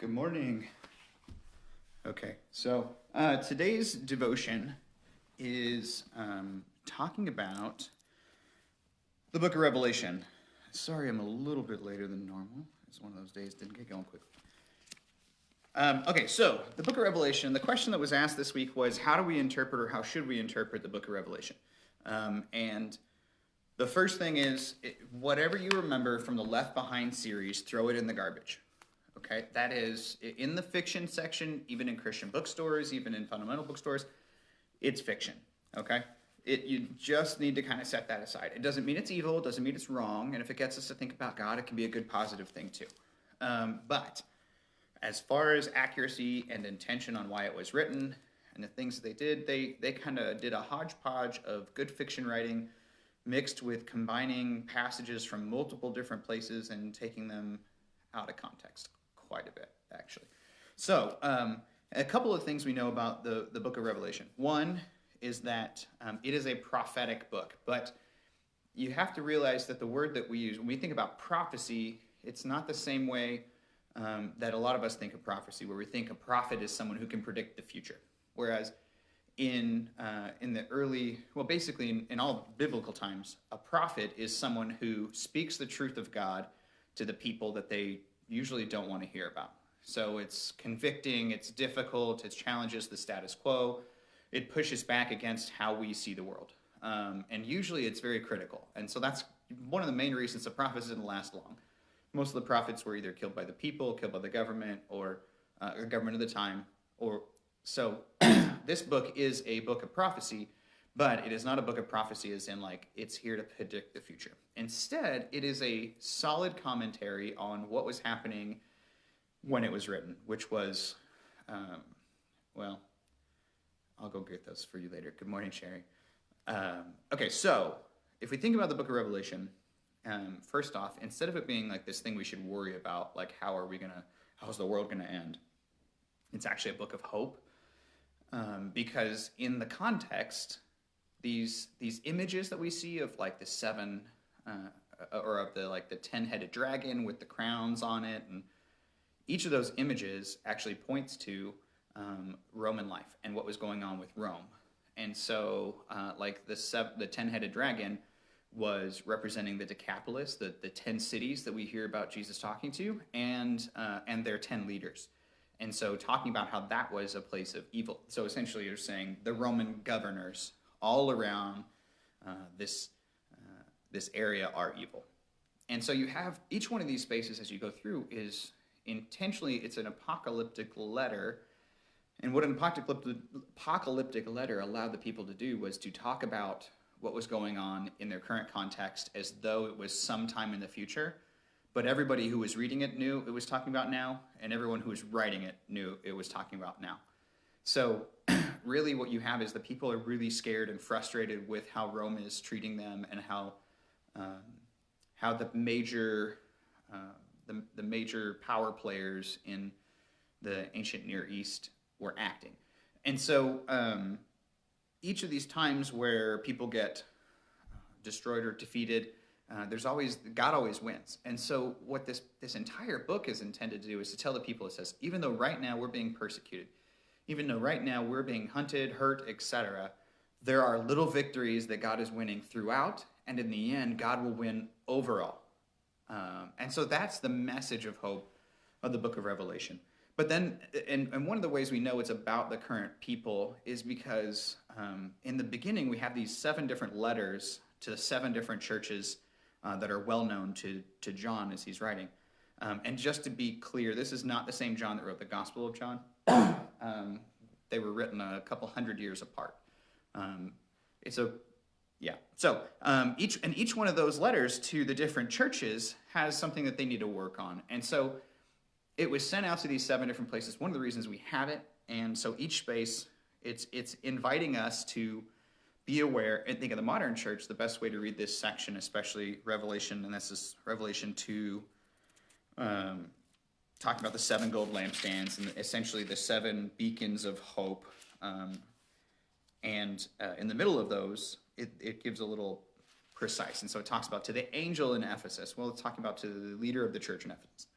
Good morning. Okay, so today's devotion is talking about the book of Revelation. Sorry, I'm a little bit later than normal. It's one of those days, didn't get going quickly. Okay, so the book of Revelation, the question that was asked this week was, how do we interpret or how should we interpret the book of Revelation? And the first thing is, whatever you remember from the Left Behind series, throw it in the garbage. Okay, that is in the fiction section, even in Christian bookstores, even in fundamental bookstores, it's fiction. Okay, you just need to kind of set that aside. It doesn't mean it's evil, it doesn't mean it's wrong, and if it gets us to think about God, it can be a good positive thing too. But as far as accuracy and intention on why it was written and the things that they did, they kind of did a hodgepodge of good fiction writing mixed with combining passages from multiple different places and taking them out of context quite a bit, actually. So a couple of things we know about the book of Revelation. One is that it is a prophetic book, but you have to realize that the word that we use, when we think about prophecy, it's not the same way that a lot of us think of prophecy, where we think a prophet is someone who can predict the future. Whereas in the early, well, basically in all biblical times, a prophet is someone who speaks the truth of God to the people that they usually don't want to hear about. So it's convicting, it's difficult, it challenges the status quo, it pushes back against how we see the world. And usually it's very critical. And so that's one of the main reasons the prophets didn't last long. Most of the prophets were either killed by the people, killed by the government, or government of the time. Or so this book is a book of prophecy, but it is not a book of prophecy as in like it's here to predict the future. Instead, it is a solid commentary on what was happening when it was written, which was, well, I'll go get those for you later. Good morning, Sherry. Okay, so if we think about the book of Revelation, first off, instead of it being like this thing we should worry about, like how's the world gonna end? It's actually a book of hope, because in the context, these images that we see of like the seven, or of the 10-headed dragon with the crowns on it, and each of those images actually points to Roman life and what was going on with Rome. And so, like the 10-headed dragon was representing the Decapolis, the 10 cities that we hear about Jesus talking to, and their 10 leaders. And so talking about how that was a place of evil. So essentially you're saying the Roman governors all around this area are evil. And so you have each one of these spaces as you go through is intentionally, it's an apocalyptic letter. And what an apocalyptic letter allowed the people to do was to talk about what was going on in their current context as though it was sometime in the future. But everybody who was reading it knew it was talking about now, and everyone who was writing it knew it was talking about now. So really what you have is the people are really scared and frustrated with how Rome is treating them and how the major power players in the ancient Near East were acting. And so each of these times where people get destroyed or defeated, God always wins. And so what this entire book is intended to do is to tell the people, it says, even though right now we're being persecuted, even though right now we're being hunted, hurt, etc., there are little victories that God is winning throughout, and in the end, God will win overall. And so that's the message of hope of the book of Revelation. But then, and one of the ways we know it's about the current people is because in the beginning we have these 7 different letters to 7 different churches that are well known to John as he's writing. And just to be clear, this is not the same John that wrote the Gospel of John. They were written a couple hundred years apart. So each one of those letters to the different churches has something that they need to work on. And so it was sent out to these 7 different places. One of the reasons we have it, and so each space, it's inviting us to be aware. And think of the modern church, the best way to read this section, especially Revelation, and this is Revelation 2, talking about the 7 gold lampstands and essentially the 7 beacons of hope. And in the middle of those, it gives a little precise. And so it talks about to the angel in Ephesus. Well, it's talking about to the leader of the church in Ephesus.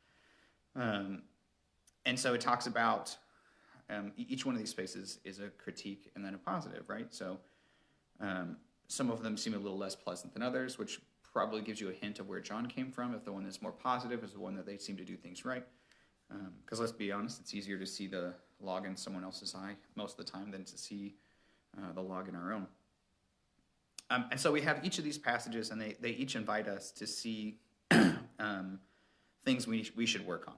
And so it talks about each one of these spaces is a critique and then a positive, right? So some of them seem a little less pleasant than others, which probably gives you a hint of where John came from. If the one that's more positive is the one that they seem to do things right. Because let's be honest, it's easier to see the log in someone else's eye most of the time than to see the log in our own. And so we have each of these passages, and they each invite us to see things we should work on.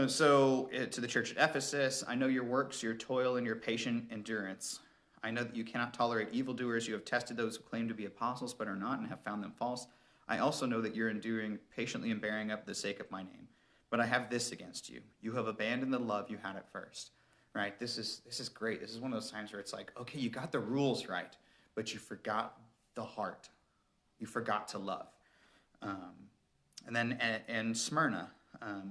To the church at Ephesus, I know your works, your toil, and your patient endurance. I know that you cannot tolerate evildoers. You have tested those who claim to be apostles but are not and have found them false. I also know that you're enduring patiently and bearing up for the sake of my name. But I have this against you. You have abandoned the love you had at first. Right? This is great. This is one of those times where it's like, okay, you got the rules right, but you forgot the heart. You forgot to love. And then and Smyrna,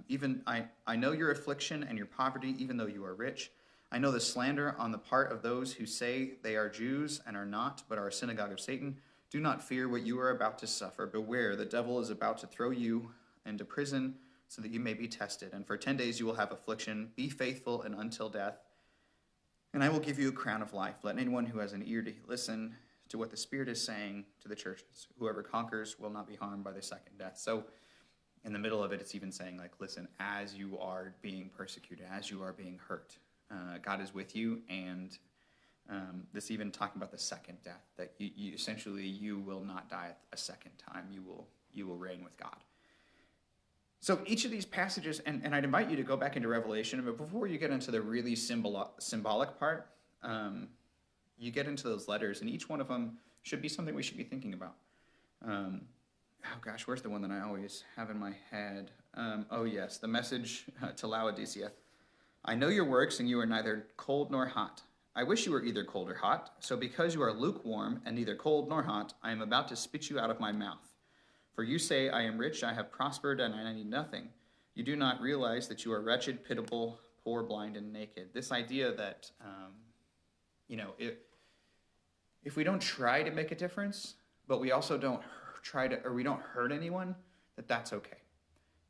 even I know your affliction and your poverty, even though you are rich. I know the slander on the part of those who say they are Jews and are not, but are a synagogue of Satan. Do not fear what you are about to suffer. Beware, the devil is about to throw you into prison so that you may be tested. And for 10 days you will have affliction. Be faithful and until death, and I will give you a crown of life. Let anyone who has an ear to listen to what the Spirit is saying to the churches. Whoever conquers will not be harmed by the second death. So in the middle of it, it's even saying, like, listen, as you are being persecuted, as you are being hurt, God is with you. And this even talking about the second death, that you essentially you will not die a second time. You will reign with God. So each of these passages, and I'd invite you to go back into Revelation, but before you get into the really symbolic part, you get into those letters, and each one of them should be something we should be thinking about. Oh gosh, where's the one that I always have in my head? Oh yes, the message to Laodicea. I know your works, and you are neither cold nor hot. I wish you were either cold or hot. So because you are lukewarm and neither cold nor hot, I am about to spit you out of my mouth. For you say, I am rich, I have prospered, and I need nothing. You do not realize that you are wretched, pitiable, poor, blind, and naked. This idea that, if we don't try to make a difference, but we also don't we don't hurt anyone, that's okay.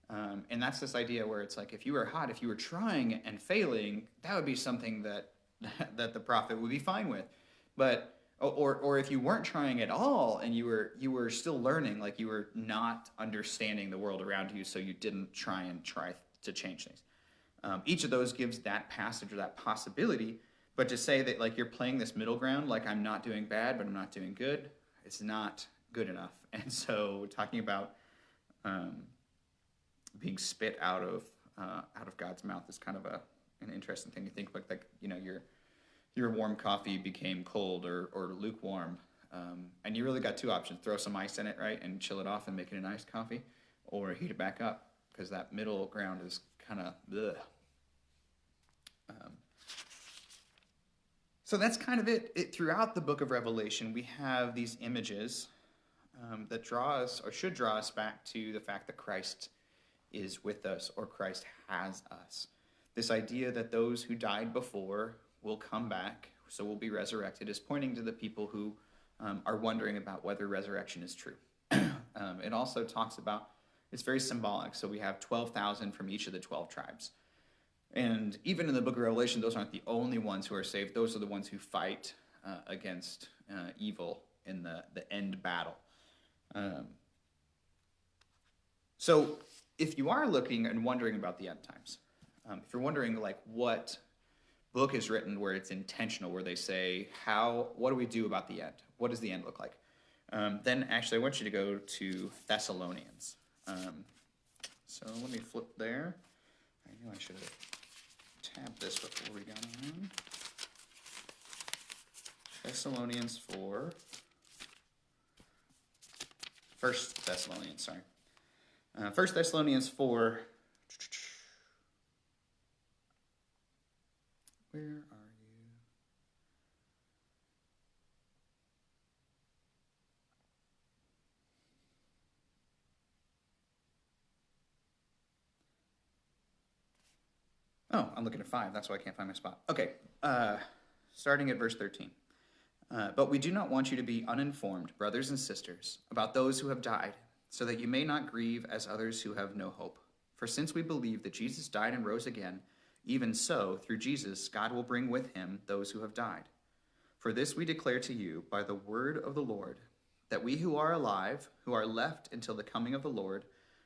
And that's this idea where it's like, if you were hot, if you were trying and failing, that would be something that the prophet would be fine with. But or if you weren't trying at all and you were still learning, like you were not understanding the world around you, so you didn't try to change things. Each of those gives that passage or that possibility, but to say that like you're playing this middle ground, like I'm not doing bad, but I'm not doing good, it's not good enough. And so talking about being spit out of God's mouth is kind of an interesting thing to think about. Like, your warm coffee became cold or lukewarm, and you really got two options: throw some ice in it, right, and chill it off and make it an iced coffee, or heat it back up, because that middle ground is kind of ugh. So that's kind of it. Throughout the book of Revelation, we have these images that draw us, or should draw us, back to the fact that Christ is with us, or Christ has us. This idea that those who died before will come back, so will be resurrected, is pointing to the people who are wondering about whether resurrection is true. It also talks about, it's very symbolic, so we have 12,000 from each of the 12 tribes. And even in the book of Revelation, those aren't the only ones who are saved. Those are the ones who fight against evil in the end battle. So if you are looking and wondering about the end times, if you're wondering like what book is written where it's intentional, where they say, what do we do about the end? What does the end look like? Then actually I want you to go to Thessalonians. So let me flip there. I knew I should have tabbed this before we got on. Thessalonians 4. 1 Thessalonians, sorry. 1 Thessalonians 4. Where are you? Oh, I'm looking at 5. That's why I can't find my spot. Okay, starting at verse 13. But we do not want you to be uninformed, brothers and sisters, about those who have died, so that you may not grieve as others who have no hope. For since we believe that Jesus died and rose again, even so, through Jesus, God will bring with him those who have died. For this we declare to you by the word of the Lord, that we who are alive, who are left until the coming of the Lord,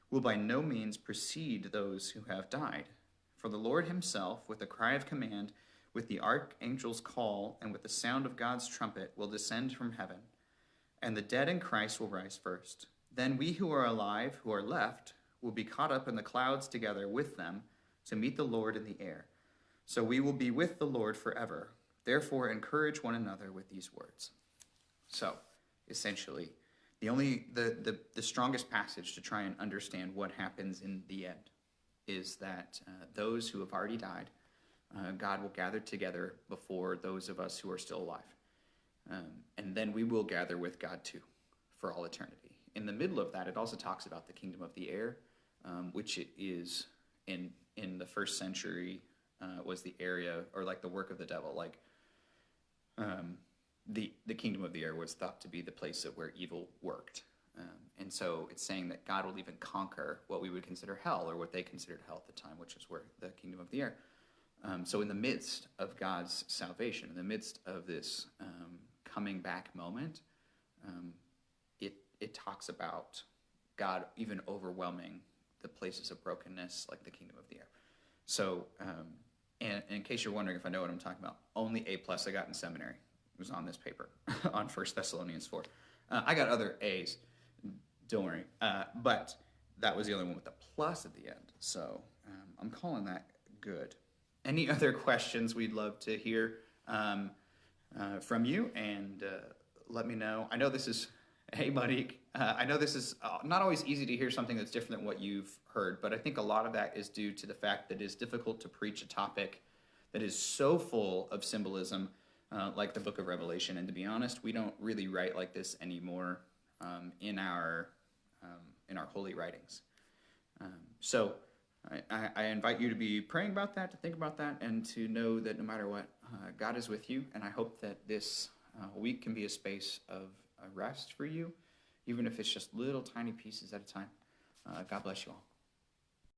will by no means precede those who have died. For the Lord himself, with a cry of command, with the archangel's call, and with the sound of God's trumpet, will descend from heaven. And the dead in Christ will rise first. Then we who are alive, who are left, will be caught up in the clouds together with them to meet the Lord in the air. So we will be with the Lord forever. Therefore, encourage one another with these words. So, essentially, the strongest passage to try and understand what happens in the end is that those who have already died, God will gather together before those of us who are still alive. And then we will gather with God too for all eternity. In the middle of that, it also talks about the kingdom of the air, which it is in the 1st century was the area, or like the work of the devil. Like the kingdom of the air was thought to be the place where evil worked. And so it's saying that God will even conquer what we would consider hell, or what they considered hell at the time, which is where the kingdom of the air. So in the midst of God's salvation, in the midst of this coming back moment, it talks about God even overwhelming the places of brokenness, like the kingdom of the air. So, and in case you're wondering if I know what I'm talking about, only A+ I got in seminary was on this paper, on 1 Thessalonians 4. I got other A's, don't worry, but that was the only one with a plus at the end. So I'm calling that good. Any other questions? We'd love to hear from you, and let me know. I know this is, hey, buddy, I know this is not always easy to hear something that's different than what you've heard, but I think a lot of that is due to the fact that it's difficult to preach a topic that is so full of symbolism, like the book of Revelation. And to be honest, we don't really write like this anymore in our holy writings. So I invite you to be praying about that, to think about that, and to know that no matter what, God is with you. And I hope that this week can be a space of rest for you, even if it's just little tiny pieces at a time. God bless you all.